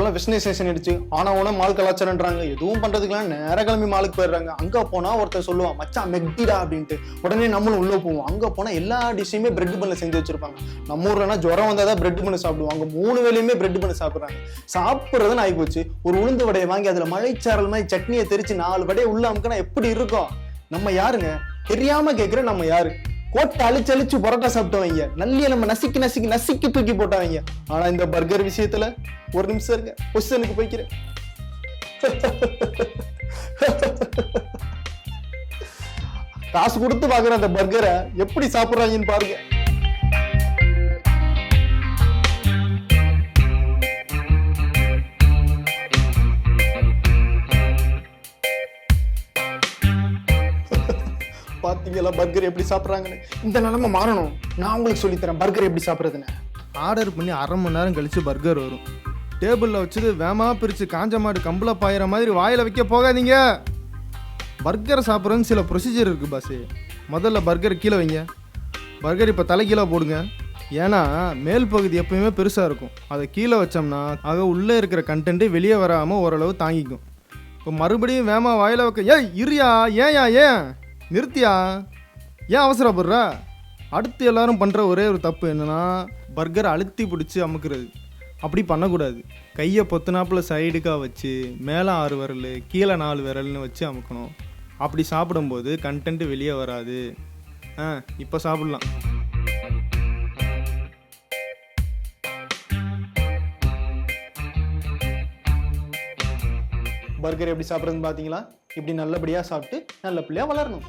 பார்த்தாலும் வெஸ்டர்னைசேஷன் அடிச்சு ஆனா மால் கலாச்சாரம்ன்றாங்க. எதுவும் பண்றதுக்குலாம் நேர கிளம்பி மாலுக்கு போயிடுறாங்க. அங்க போனா ஒருத்தர் சொல்லுவான் மச்சான் மெக்டிடா அப்படின்ட்டு. உடனே நம்மளும் உள்ள போவோம். அங்க போனா எல்லா டிஷ்ஷையுமே பிரெட் பண்ணல செஞ்சு வச்சிருப்பாங்க. நம்ம ஊர்லனா ஜுரம் வந்தாதான் பிரெட் பண்ண சாப்பிடுவோம். அங்க 3 வேளையுமே பிரெட் பண்ண சாப்பிடுறாங்க. சாப்பிடுறதுன்னு ஆகி போச்சு. ஒரு உளுந்து வடையை வாங்கி அதுல மழைச்சாரல் மாதிரி சட்னியை தெரிச்சு 4 வடையை உள்ள அமுக்கினா எப்படி இருக்கும்? நம்ம யாருங்க? தெரியாம கேட்கிற நம்ம யாரு? கோட்டை அழிச்சு பரோட்டா சாப்பிட்டவங்க, நல்லிய நம்ம நசுக்கி தூக்கி போட்டவங்க. ஆனா இந்த பர்கர் விஷயத்துல ஒரு நிமிஷம் இருங்க, பொசிஷனுக்கு போய்க்கிறேன். காசு கொடுத்து பாக்குற அந்த பர்கரை எப்படி சாப்பிடுறாங்கன்னு பாருங்க. பாத்தீங்களா பர்கர் எப்படி சாப்பிட்றாங்கன்னு? இந்த நிலைமை மாறணும். நான் உங்களுக்கு சொல்லித்தரேன் பர்கர் எப்படி சாப்பிட்றதுன்னு. ஆர்டர் பண்ணி 1/2 மணி நேரம் கழிச்சு பர்கர் வரும். டேபிளில் வச்சது வேமா பிரித்து காஞ்ச மாடு கம்பளை பாயிற மாதிரி வாயில் வைக்க போகாதீங்க. பர்கரை சாப்பிட்றதுன்னு சில ப்ரொசீஜர் இருக்குது பாஸு. முதல்ல பர்கர் கீழே வைங்க. பர்கர் இப்போ தலை கீழே போடுங்க. ஏன்னா மேல் பகுதி எப்பயுமே பெருசாக இருக்கும். அதை கீழே வச்சோம்னா ஆக உள்ளே இருக்கிற கண்டென்ட்டு வெளியே வராமல் ஓரளவு தாங்கிக்கும். இப்போ மறுபடியும் வேமா வாயில் வைக்க இருயா ஏன் நிறுத்தியா, ஏன் அவசரப்படுற? அடுத்து எல்லாரும் பண்ணுற ஒரே ஒரு தப்பு என்னென்னா பர்கரை அழுத்தி பிடிச்சி அமுக்கிறது. அப்படி பண்ணக்கூடாது. கையை பொத்துனாப்பில் சைடுக்காக வச்சு மேலே 6 விரல் கீழே 4 விரல்னு வச்சு அமுக்கணும். அப்படி சாப்பிடும்போது கண்டென்ட்டு வெளியே வராது. இப்போ சாப்பிட்லாம். பர்கர் எப்படி சாப்பிட்றதுன்னு பார்த்தீங்களா? இப்படி நல்லபடியாக சாப்பிட்டு நல்ல பிள்ளையாக வளரணும்.